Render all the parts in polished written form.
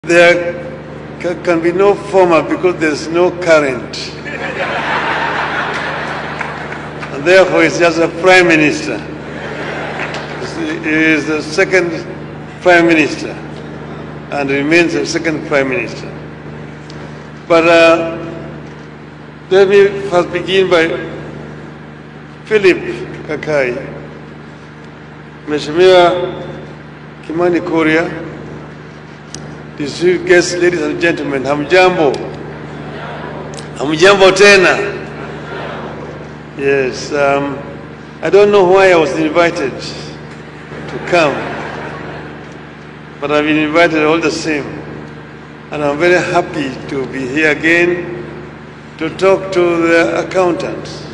There can be no former because there's no current. And therefore, it's just a prime minister. He is the second prime minister and remains the second prime minister. But let me first begin by Philip Kakai, Mheshimiwa Kimani Kuria, distinguished guests, ladies and gentlemen, hamjambo. Hamjambo tena. Yes, I don't know why I was invited to come, but I've been invited all the same. And I'm very happy to be here again to talk to the accountants,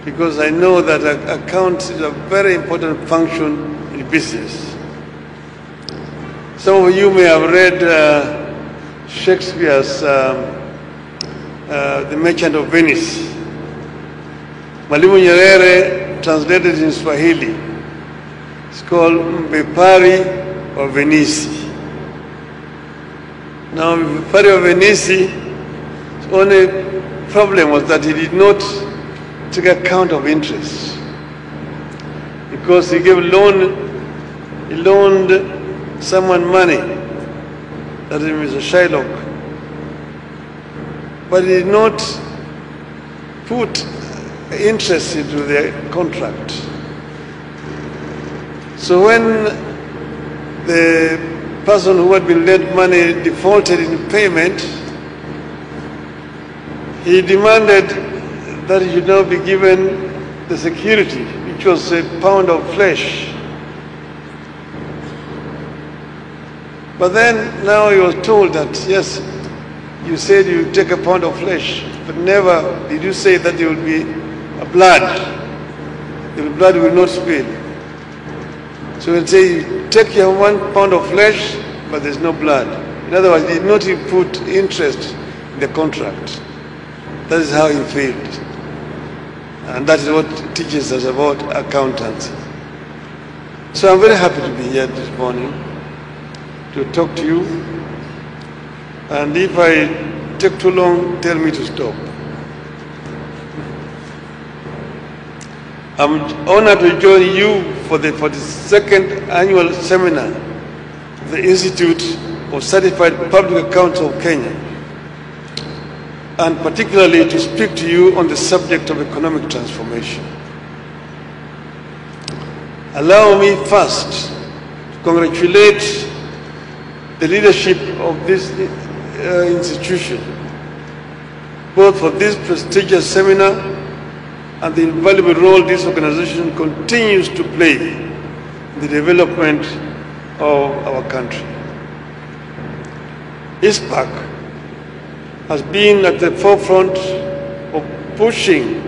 because I know that accounts is a very important function in business. Some of you may have read Shakespeare's The Merchant of Venice. Mwalimu Nyerere translated in Swahili. It's called Mbepari of Venice. Now, Mbepari of Venice, his only problem was that he did not take account of interest, because he loaned someone money, that is Mr. Shylock, but he did not put interest into the contract. So when the person who had been lent money defaulted in payment, he demanded that he should now be given the security, which was a pound of flesh. But then now he was told that, yes, you said you take a pound of flesh, but never did you say that there will be a blood. The blood will not spill. So he'll say, take your 1 pound of flesh, but there's no blood. In other words, he did not put interest in the contract. That is how he failed. And that is what teaches us about accountancy. So I'm very happy to be here this morning to talk to you, and if I take too long, tell me to stop. I'm honored to join you for the 42nd annual seminar of the Institute of Certified Public Accountants of Kenya, and particularly to speak to you on the subject of economic transformation. Allow me first to congratulate the leadership of this institution, both for this prestigious seminar and the invaluable role this organization continues to play in the development of our country. ISPAC has been at the forefront of pushing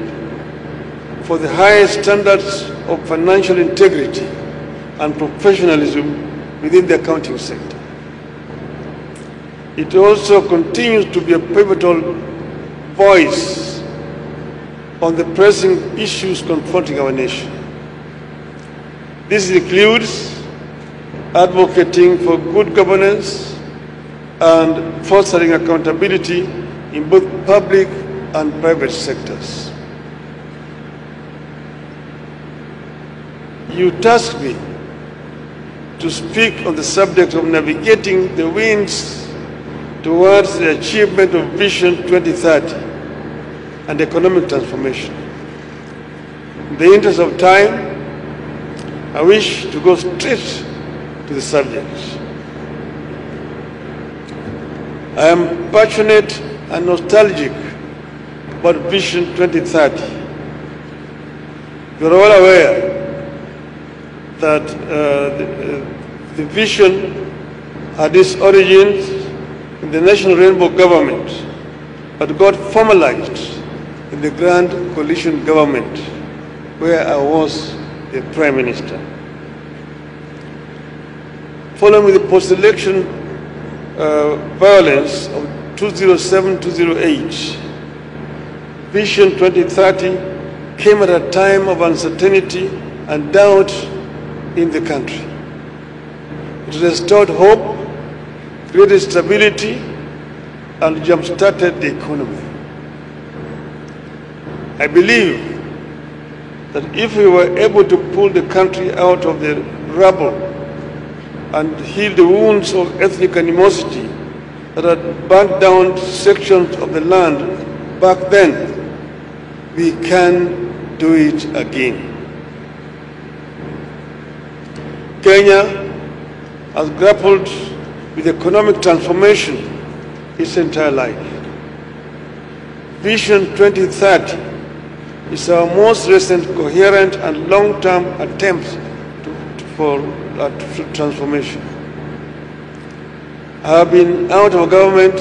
for the highest standards of financial integrity and professionalism within the accounting sector. It also continues to be a pivotal voice on the pressing issues confronting our nation. This includes advocating for good governance and fostering accountability in both public and private sectors. You tasked me to speak on the subject of navigating the winds towards the achievement of Vision 2030 and economic transformation. In the interest of time, I wish to go straight to the subject. I am passionate and nostalgic about Vision 2030. You are all aware that the vision had its origins in the National Rainbow Government, but got formalized in the Grand Coalition Government, where I was the Prime Minister. Following the post-election violence of 2007-2008, Vision 2030 came at a time of uncertainty and doubt in the country. It restored hope created stability, and jump-started the economy. I believe that if we were able to pull the country out of the rubble and heal the wounds of ethnic animosity that had burnt down sections of the land back then, we can do it again. Kenya has grappled with economic transformation its entire life. Vision 2030 is our most recent coherent and long-term attempt for transformation. I have been out of government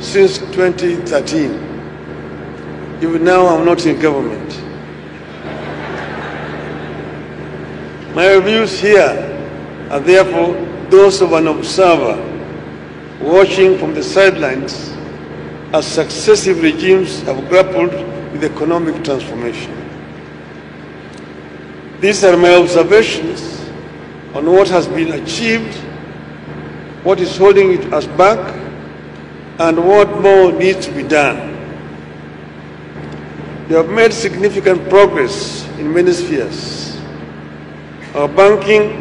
since 2013. Even now, I'm not in government. My views here are therefore those of an observer watching from the sidelines as successive regimes have grappled with economic transformation. These are my observations on what has been achieved, what is holding us back, and what more needs to be done. We have made significant progress in many spheres. Our banking,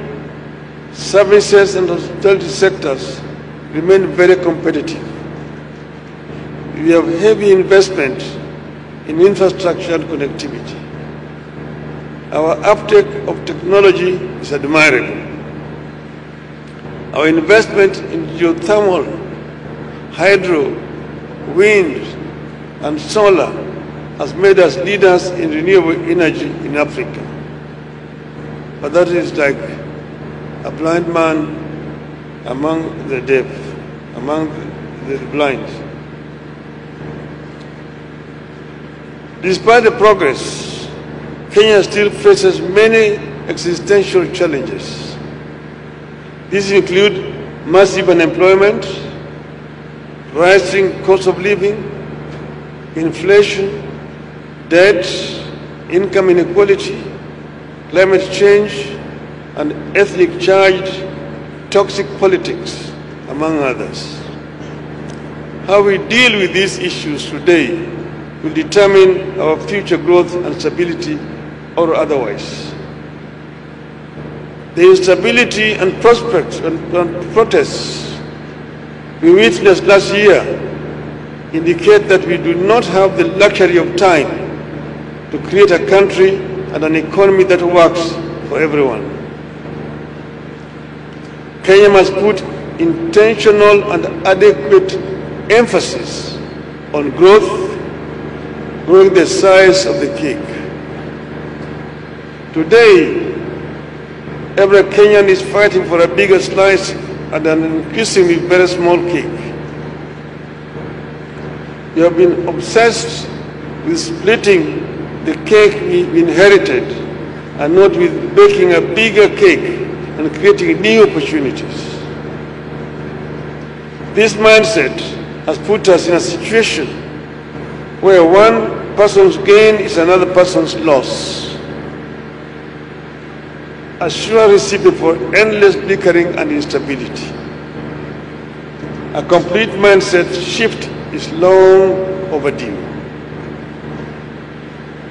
services, and hospitality sectors remain very competitive. We have heavy investment in infrastructure and connectivity. Our uptake of technology is admirable. Our investment in geothermal, hydro, wind, and solar has made us leaders in renewable energy in Africa. But that is like a blind man among the deaf, among the blind. Despite the progress, Kenya still faces many existential challenges. These include massive unemployment, rising cost of living, inflation, debt, income inequality, climate change, and ethnic-charged toxic politics, among others. How we deal with these issues today will determine our future growth and stability or otherwise. The instability and prospects and protests we witnessed last year indicate that we do not have the luxury of time to create a country and an economy that works for everyone. Kenya must put intentional and adequate emphasis on growth, growing the size of the cake. Today, every Kenyan is fighting for a bigger slice and an increasingly very small cake. We have been obsessed with splitting the cake we inherited and not with baking a bigger cake and creating new opportunities. This mindset has put us in a situation where one person's gain is another person's loss. A sure recipe for endless bickering and instability. A complete mindset shift is long overdue.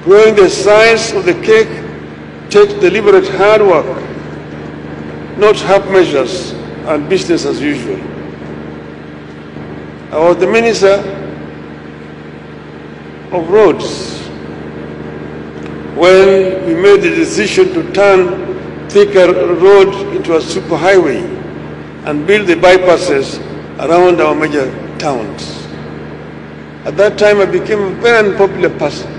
Growing the size of the cake takes deliberate hard work, not half measures and business as usual. I was the Minister of Roads when we made the decision to turn Thika Road into a superhighway and build the bypasses around our major towns. At that time, I became a very unpopular person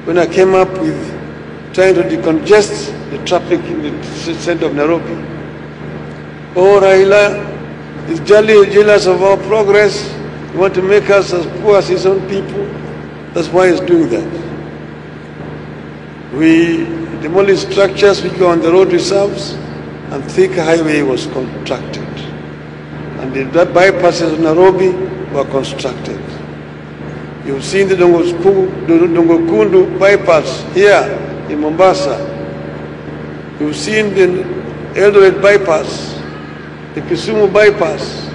when I came up with trying to decongest the traffic in the center of Nairobi. Oh, Raila is jealous of our progress. He wants to make us as poor as his own people. That's why he's doing that. We demolished structures which were on the road reserves, and Thika Highway was constructed. And the bypasses of Nairobi were constructed. You've seen the Dongokundu bypass here in Mombasa. You've seen the Eldoret bypass, the Kisumu bypass,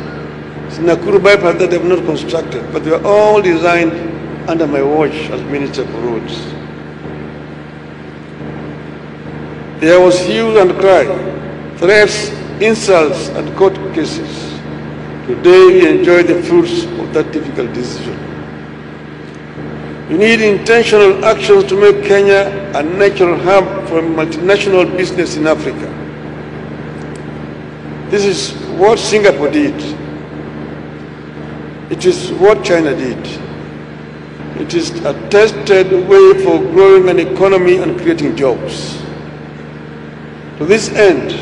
It's Nakuru bypass that they have not constructed, but they were all designed under my watch as Minister for Roads. There was hue and cry, threats, insults, and court cases. Today we enjoy the fruits of that difficult decision. We need intentional actions to make Kenya a natural hub for multinational business in Africa. This is what Singapore did. It is what China did. It is a tested way for growing an economy and creating jobs. To this end,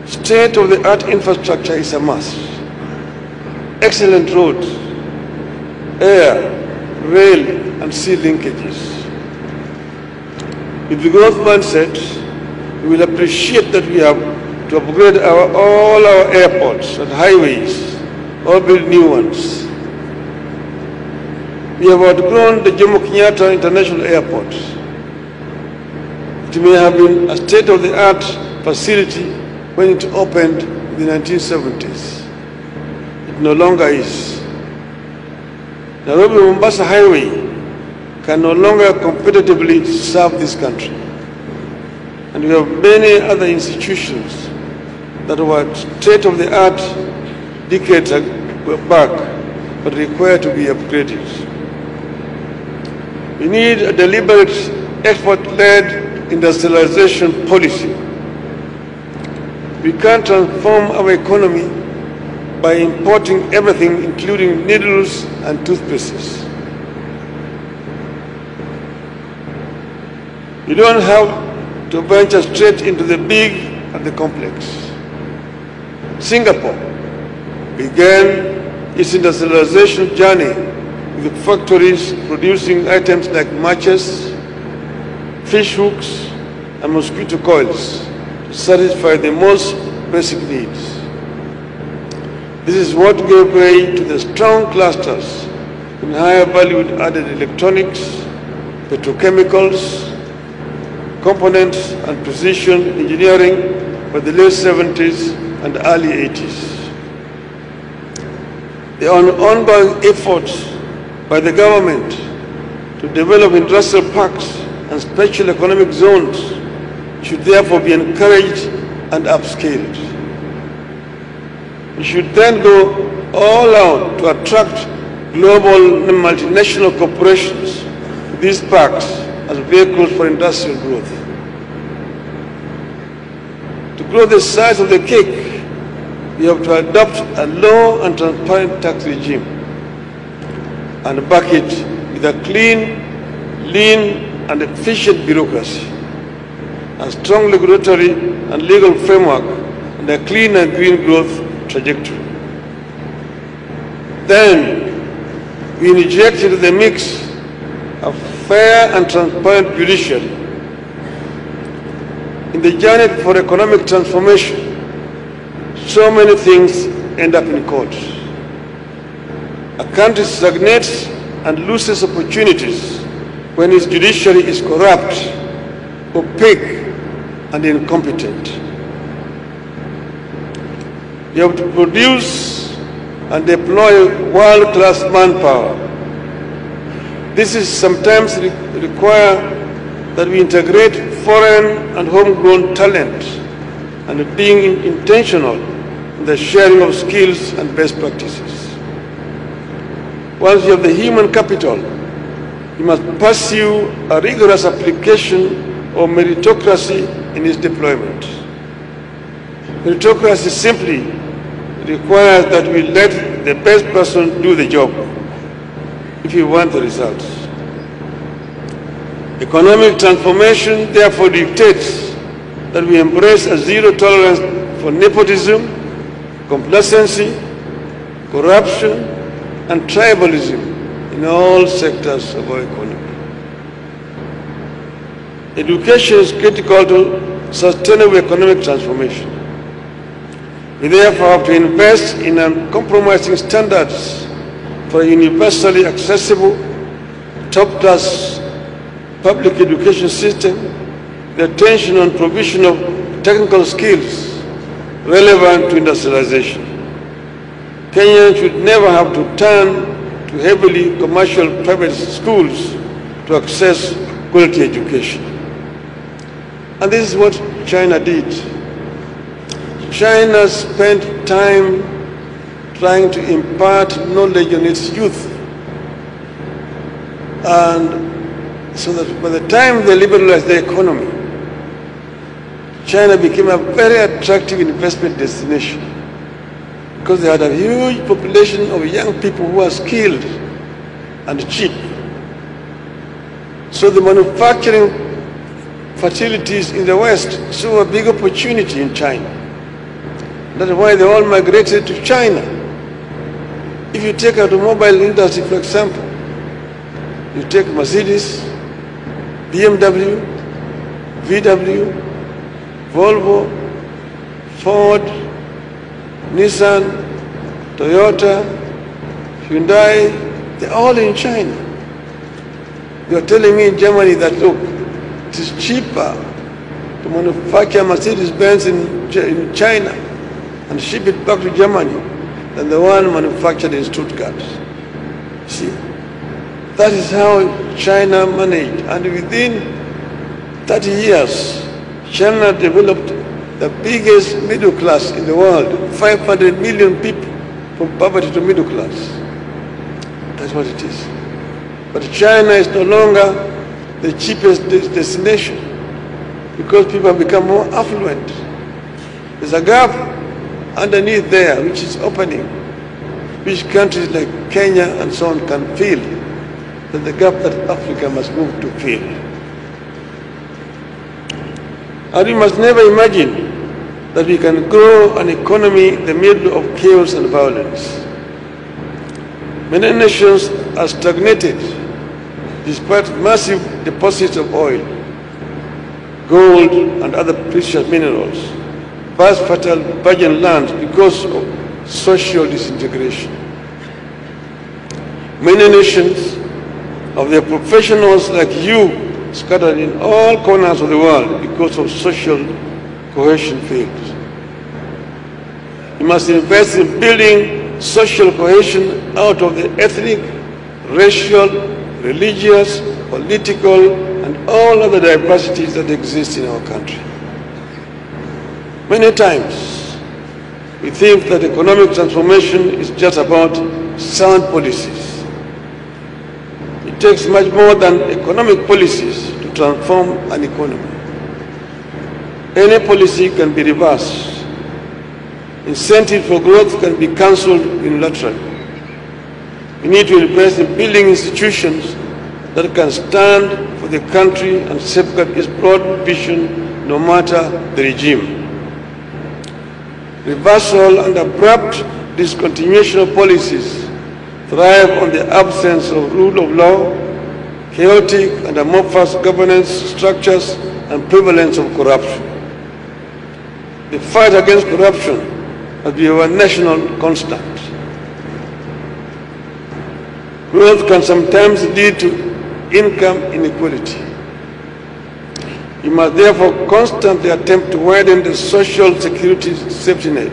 state-of-the-art infrastructure is a must. Excellent roads, air, rail, and sea linkages. With the growth mindset, we will appreciate that we have to upgrade all our airports and highways, or build new ones. We have outgrown the Jomo Kenyatta International Airport. It may have been a state-of-the-art facility when it opened in the 1970s. It no longer is. Nairobi-Mombasa Highway can no longer competitively serve this country. And we have many other institutions that were state-of-the-art decades back, but require to be upgraded. We need a deliberate, export-led industrialization policy. We can't transform our economy by importing everything, including needles and toothpastes. You don't have to venture straight into the big and the complex. Singapore began its industrialization journey with factories producing items like matches, fish hooks, and mosquito coils to satisfy the most basic needs. This is what gave way to the strong clusters in higher valued added electronics, petrochemicals, components, and precision engineering by the late 70s and early 80s. The ongoing efforts by the government to develop industrial parks and special economic zones should therefore be encouraged and upscaled. We should then go all out to attract global multinational corporations to these parks as vehicles for industrial growth. To grow the size of the cake, we have to adopt a low and transparent tax regime and back it with a clean, lean, and efficient bureaucracy, a strong regulatory and legal framework, and a clean and green growth trajectory. Then we inject into the mix a fair and transparent judiciary. In the journey for economic transformation, so many things end up in court. A country stagnates and loses opportunities when its judiciary is corrupt, opaque, and incompetent. You have to produce and deploy world-class manpower. This is sometimes require that we integrate foreign and homegrown talent and being intentional in the sharing of skills and best practices. Once you have the human capital, you must pursue a rigorous application of meritocracy in its deployment. Meritocracy simply requires that we let the best person do the job if you want the results. Economic transformation therefore dictates that we embrace a zero tolerance for nepotism, complacency, corruption, and tribalism in all sectors of our economy. Education is critical to sustainable economic transformation. We therefore have to invest in uncompromising standards for a universally accessible, top-class public education system, the attention on provision of technical skills relevant to industrialization. Kenyans should never have to turn to heavily commercial private schools to access quality education. And this is what China did. China spent time trying to impart knowledge on its youth. And so that by the time they liberalized the economy, China became a very attractive investment destination because they had a huge population of young people who are skilled and cheap. So the manufacturing facilities in the West saw a big opportunity in China. That's why they all migrated to China. If you take automobile industry, for example, you take Mercedes, BMW, VW, Volvo, Ford, Nissan, Toyota, Hyundai, they're all in China. You're telling me in Germany that, look, it is cheaper to manufacture Mercedes-Benz in China and ship it back to Germany than the one manufactured in Stuttgart. See, that is how China managed. And within 30 years, China developed the biggest middle class in the world, 500 million people from poverty to middle class. That's what it is. But China is no longer the cheapest destination because people have become more affluent. There's a gap underneath there which is opening, which countries like Kenya and so on can fill, that the gap that Africa must move to fill. And we must never imagine that we can grow an economy in the middle of chaos and violence. Many nations are stagnated despite massive deposits of oil, gold, and other precious minerals, vast fertile virgin lands because of social disintegration. Many nations of their professionals like you scattered in all corners of the world because of social cohesion failed. We must invest in building social cohesion out of the ethnic, racial, religious, political, and all other diversities that exist in our country. Many times, we think that economic transformation is just about sound policies. It takes much more than economic policies to transform an economy. Any policy can be reversed. Incentive for growth can be cancelled unilaterally. We need to invest in building institutions that can stand for the country and safeguard its broad vision no matter the regime. Reversal and abrupt discontinuation of policies thrive on the absence of rule of law, chaotic and amorphous governance structures, and prevalence of corruption. The fight against corruption must be our national constant. Growth can sometimes lead to income inequality. We must therefore constantly attempt to widen the social security safety net.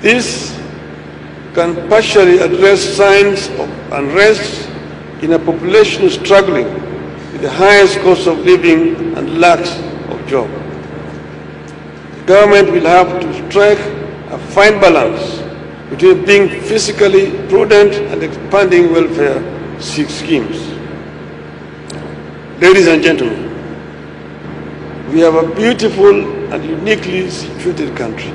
This can partially address signs of unrest in a population struggling with the highest cost of living and lack of job. The government will have to strike a fine balance between being fiscally prudent and expanding welfare schemes. Ladies and gentlemen, we have a beautiful and uniquely situated country.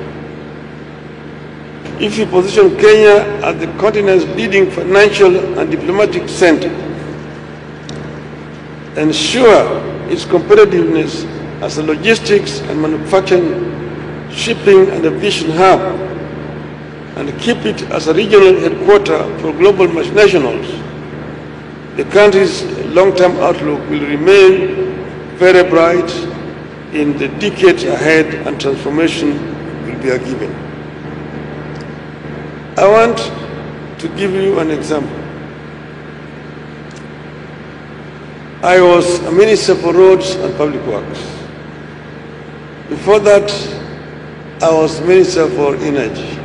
If we position Kenya as the continent's leading financial and diplomatic center, ensure its competitiveness as a logistics and manufacturing, shipping and aviation hub, and keep it as a regional headquarters for global multinationals, the country's long-term outlook will remain very bright in the decades ahead, and transformation will be a given. I want to give you an example. I was a minister for roads and public works. Before that, I was minister for energy.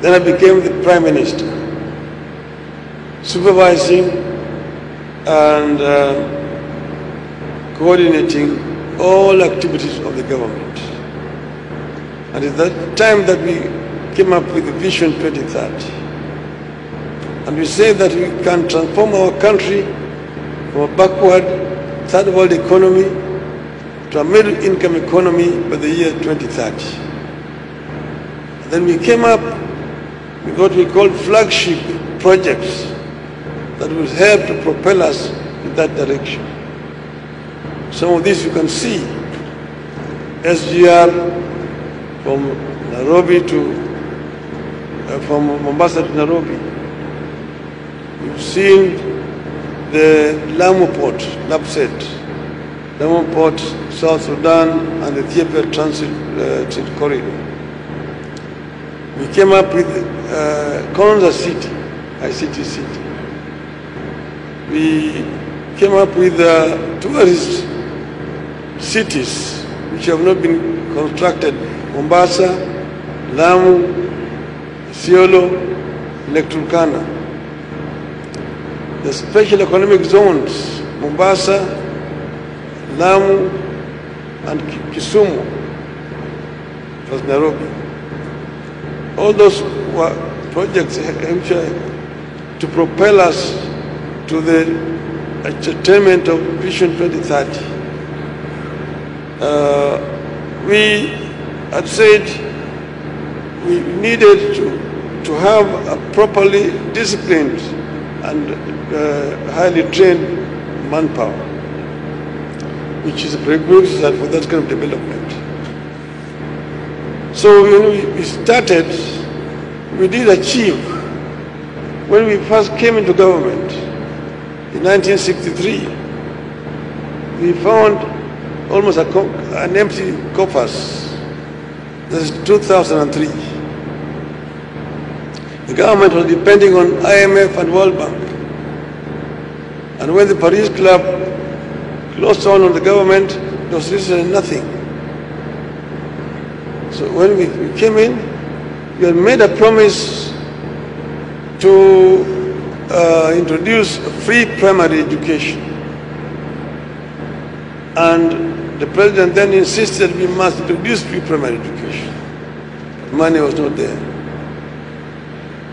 Then I became the Prime Minister, supervising and coordinating all activities of the government. And it's that time that we came up with the Vision 2030. And we say that we can transform our country from a backward third world economy to a middle income economy by the year 2030. And then we came up with what we call flagship projects that will help to propel us in that direction. Some of this you can see. SGR from Nairobi to, from Mombasa to Nairobi. You've seen the Lamu Port, Lapset, Lamu Port, South Sudan, and the Ethiopia Transit Corridor. We came up with Konza City, ICT City. We came up with tourist cities which have not been constructed: Mombasa, Lamu, Isiolo, Lake Turkana. The special economic zones, Mombasa, Lamu, and Kisumu, plus Nairobi. All those were projects to propel us to the attainment of Vision 2030. We had said we needed to have a properly disciplined and highly trained manpower, which is a prerequisite for that kind of development. So when we started, we did achieve. When we first came into government in 1963, we found almost an empty coffers. That is 2003. The government was depending on IMF and World Bank. And when the Paris Club closed down on the government, there was literally nothing. So when we came in, we had made a promise to introduce free primary education. And the president then insisted we must introduce free primary education. Money was not there.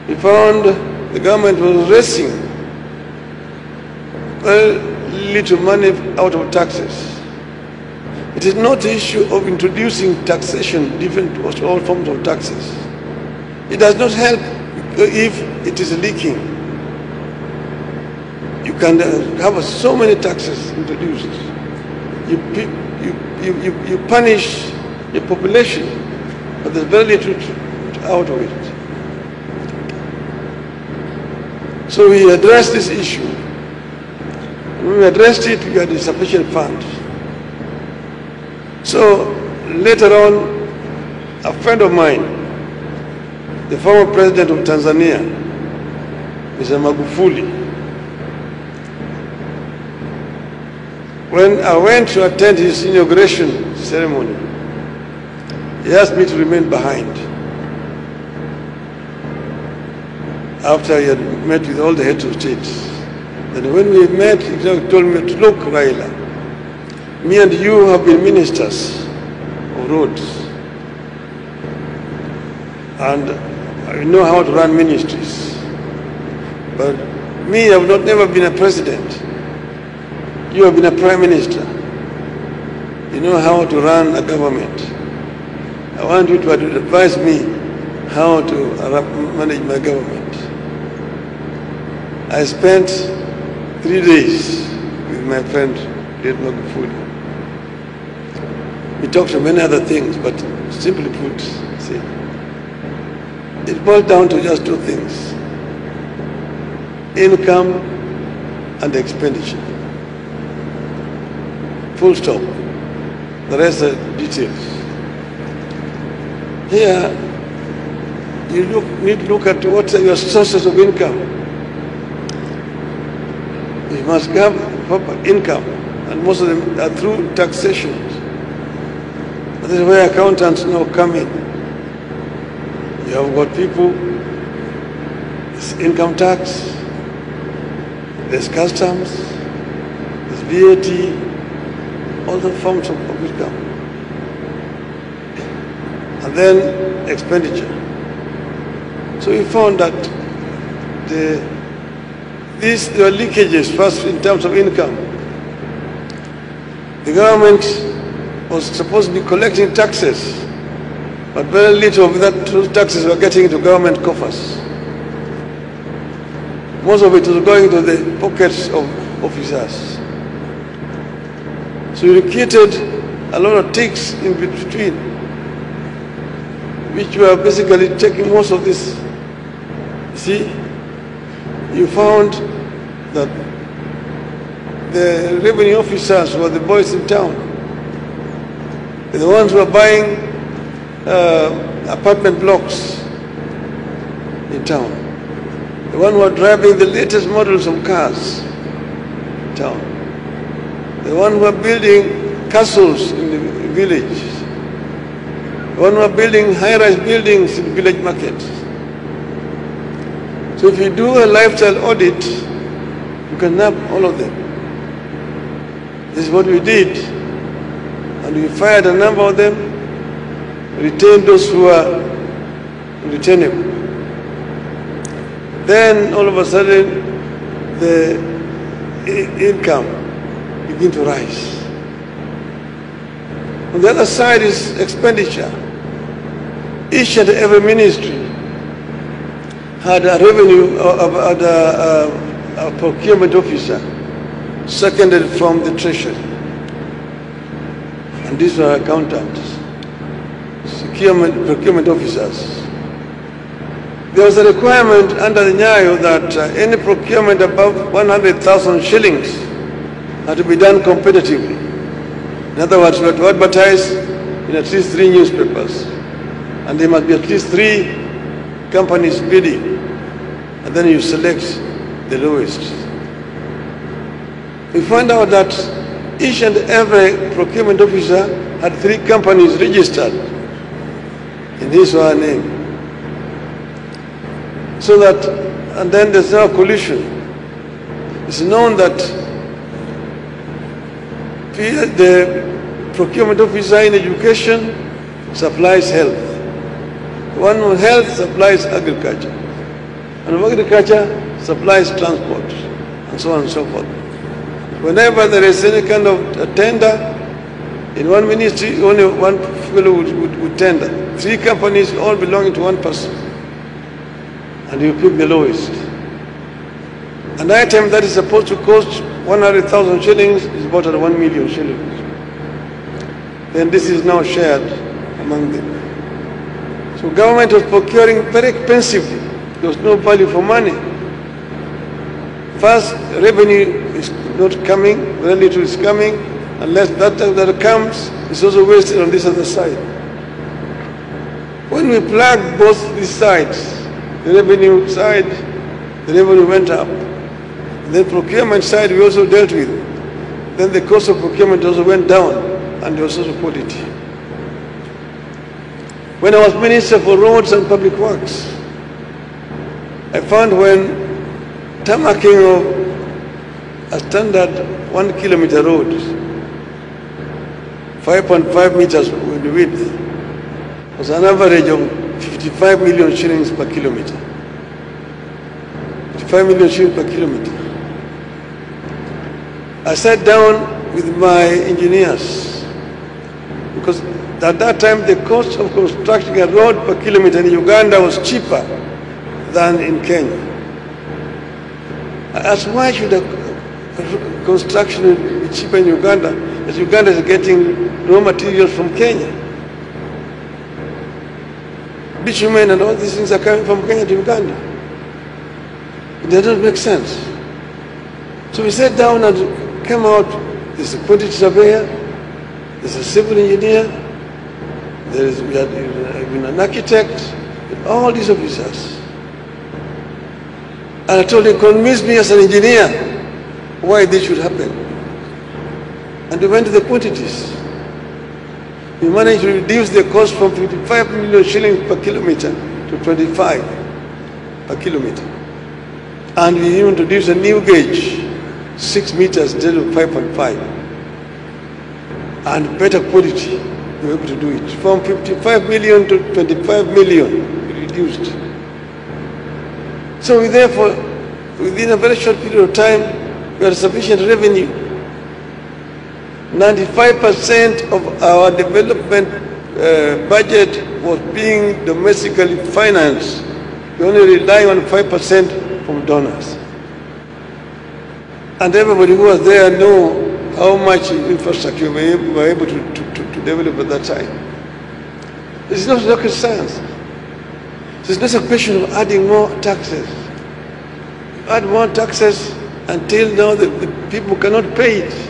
We found the government was raising very little money out of taxes. It is not the issue of introducing taxation, different all forms of taxes. It does not help if it is leaking. You can have so many taxes introduced. You punish your population, but there's very little out of it. So we addressed this issue. When we addressed it, we had insufficient funds. So later on, a friend of mine, the former president of Tanzania, Mr. Magufuli, when I went to attend his inauguration ceremony, he asked me to remain behind. After he had met with all the heads of states. Then when we met, he told me, look, Raila, me and you have been ministers of roads. And I know how to run ministries. But me, I have never been a president. You have been a prime minister. You know how to run a government. I want you to advise me how to manage my government. I spent 3 days with my friend, Magufuli. We talked about many other things, but simply put, see, it boils down to just two things: income and expenditure. Full stop. The rest are details. Here, you need to look at what are your sources of income. You must have proper income, and most of them are through taxation. This is where accountants now come in. You You have got people, there's income tax, there's customs, there's VAT, all the forms of income. And then expenditure. So we found that there were leakages first in terms of income. The government was supposed to be collecting taxes, but very little of those taxes were getting into government coffers. Most of it was going to the pockets of officers. So we created a lot of ticks in between, which were basically taking most of this. See, you found that the revenue officers were the boys in town. They're the ones who are buying apartment blocks in town. The ones who are driving the latest models of cars in town. The ones who are building castles in the village. The ones who are building high-rise buildings in village markets. So if you do a lifestyle audit, you can nab all of them. This is what we did. And we fired a number of them, retained those who are retainable. Then all of a sudden, the income begin to rise. On the other side is expenditure. Each and every ministry had a revenue, had a procurement officer seconded from the treasury. And these were accountants, procurement officers. There was a requirement under the Nyayo that any procurement above 100,000 shillings had to be done competitively. In other words, we had to advertise in at least 3 newspapers, and there must be at least 3 companies bidding, and then you select the lowest. We find out that each and every procurement officer had 3 companies registered in his or her name. So that, and then there's now collusion. It's known that the procurement officer in education supplies health. The one on health supplies agriculture. And agriculture supplies transport, and so on and so forth. Whenever there is any kind of a tender, in one ministry, only one fellow would tender. 3 companies all belonging to one person. And you pick the lowest. An item that is supposed to cost 100,000 shillings is bought at 1 million shillings. Then this is now shared among them. So government was procuring very expensively. There was no value for money. First, revenue is not coming, very little is coming, unless that comes, it's also wasted on this other side. When we plug both these sides, the revenue side, the revenue went up. The procurement side we also dealt with. Then the cost of procurement also went down, and there was also quality. When I was Minister for Roads and Public Works, I found when tarmacking of a standard 1 kilometer road, 5.5 meters in width, was an average of 55 million shillings per kilometer. 55 million shillings per kilometer. I sat down with my engineers because at that time the cost of constructing a road per kilometer in Uganda was cheaper than in Kenya. I asked, why should a construction be cheaper in Uganda as Uganda is getting raw materials from Kenya? Bitumen and all these things are coming from Kenya to Uganda. It does not make sense. So we sat down and came out. There's a quantity surveyor, there's a civil engineer, we had even an architect, all these officers. And I told him, convince me as an engineer why this should happen. And we went to the quantities. We managed to reduce the cost from 55 million shillings per kilometer to to 25 per kilometer. And we introduced a new gauge, 6 meters instead of 5.5. And better quality, we were able to do it. From 55 million to 25 million, we reduced. So we therefore, within a very short period of time, we had sufficient revenue. 95% of our development budget was being domestically financed. We only rely on 5% from donors. And everybody who was there know how much infrastructure we were able to develop at that time. It's not rocket science. It's not a question of adding more taxes. You add more taxes until now the people cannot pay it.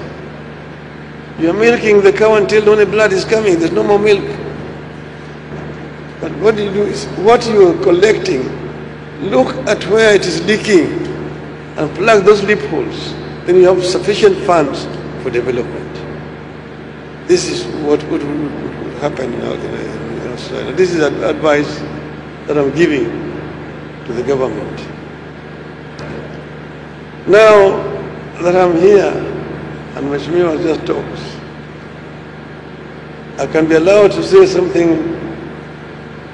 You are milking the cow until only blood is coming. There's no more milk. But what you do is, what you are collecting, look at where it is leaking and plug those loopholes. Then you have sufficient funds for development. This is what would happen in Australia. This is advice that I'm giving to the government. Now that I'm here, and Mheshimiwa just talks, I can be allowed to say something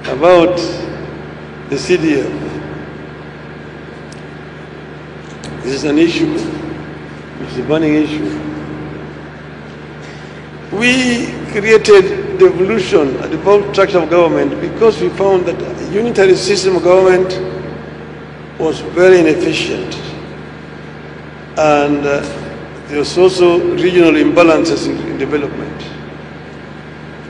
about the CDF. This is an issue, it's a burning issue. We created devolution, a devolved structure of government, because we found that a unitary system of government was very inefficient. And there was also regional imbalances in development.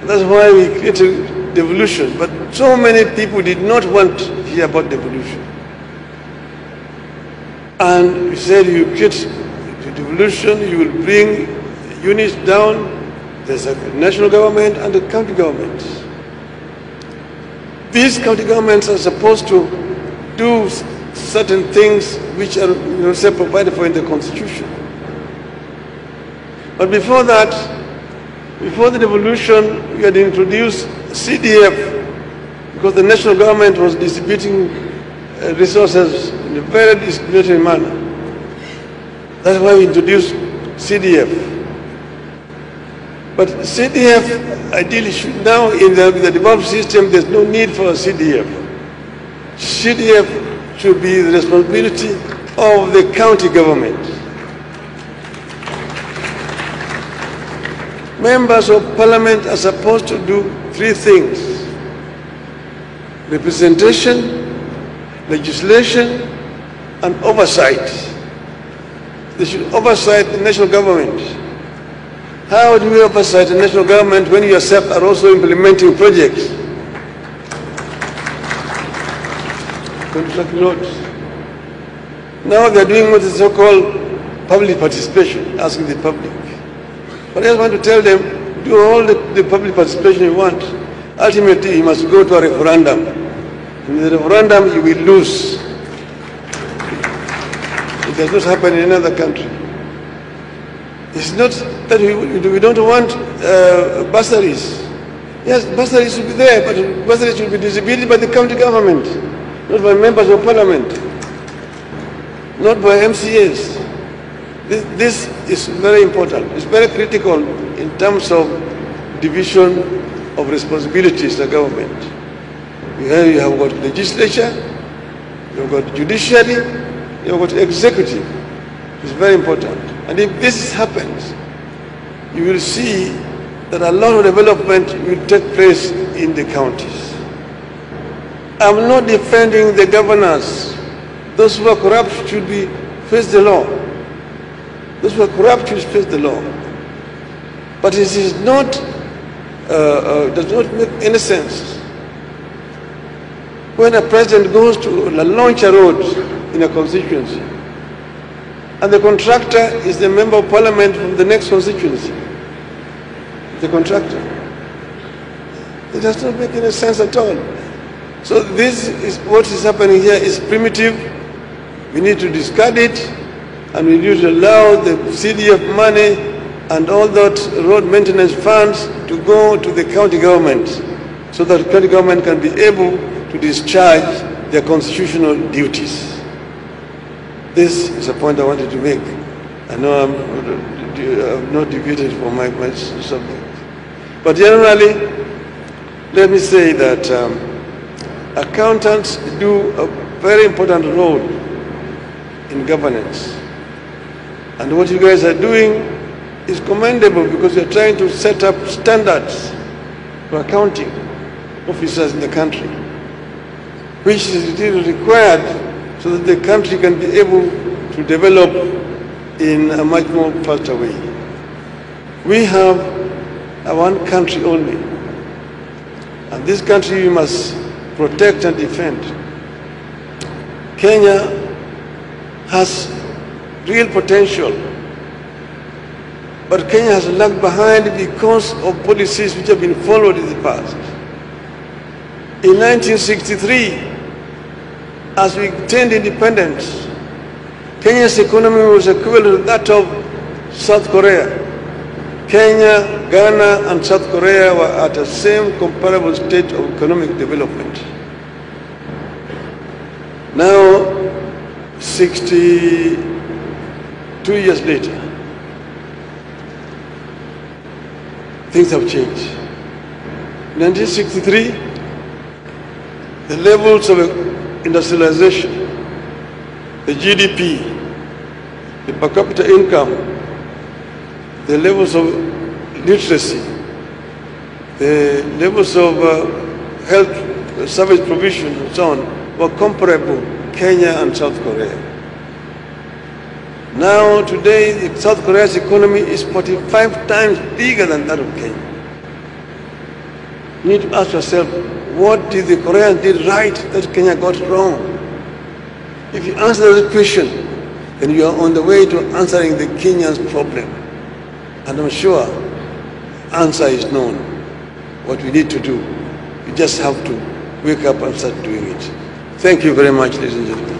That's why we created devolution. But so many people did not want to hear about devolution. And we said, you create devolution, you will bring units down. There's a national government and a county government. These county governments are supposed to do certain things which are provided for in the Constitution. But before that, before the devolution, we had introduced CDF because the national government was distributing resources in a very discriminatory manner. That's why we introduced CDF. But CDF ideally should now, in the devolved system, there's no need for a CDF. CDF should be the responsibility of the county government. Members of parliament are supposed to do 3 things: representation, legislation, and oversight. They should oversight the national government. How do we oversight the national government when you yourself are also implementing projects? Contract notes. Now they're doing what is so-called public participation, asking the public. But I just want to tell them, do all the public participation you want. Ultimately, you must go to a referendum. In the referendum, you will lose. It does not happen in another country. It's not that we don't want bursaries. Yes, bursaries should be there, but bursaries should be distributed by the county government, not by members of parliament, not by MCAs. This is very important. It's very critical in terms of division of responsibilities in the government. You have got legislature, you have got judiciary, you have got executive. It's very important. And if this happens, you will see that a lot of development will take place in the counties. I'm not defending the governors. Those who are corrupt should face the law. Those who are corrupt should face the law. But it is not, does not make any sense when a president goes to launch a road in a constituency and the contractor is the member of parliament from the next constituency. The contractor. It does not make any sense at all. So this is what is happening here is primitive. We need to discard it, and we need to allow the CDF money and all that road maintenance funds to go to the county government so that the county government can be able to discharge their constitutional duties. This is a point I wanted to make. I know I'm not deviated from my subject. But generally, let me say that accountants do a very important role in governance. And what you guys are doing is commendable because you're trying to set up standards for accounting officers in the country, which is required so that the country can be able to develop in a much more faster way. We have one country only, and this country we must protect and defend. Kenya has real potential, but Kenya has lagged behind because of policies which have been followed in the past. In 1963, as we attained independence, Kenya's economy was equivalent to that of South Korea. Kenya, Ghana, and South Korea were at the same comparable state of economic development. Now, 62 years later, things have changed. In 1963, the levels of industrialization, the GDP, the per capita income, the levels of literacy, the levels of health service provision and so on were comparable, Kenya and South Korea. Now today, South Korea's economy is 45 times bigger than that of Kenya. You need to ask yourself, what did the Koreans did right that Kenya got wrong? If you answer that question, then you are on the way to answering the Kenyan's problem. And I'm sure the answer is known. What we need to do, we just have to wake up and start doing it. Thank you very much, ladies and gentlemen.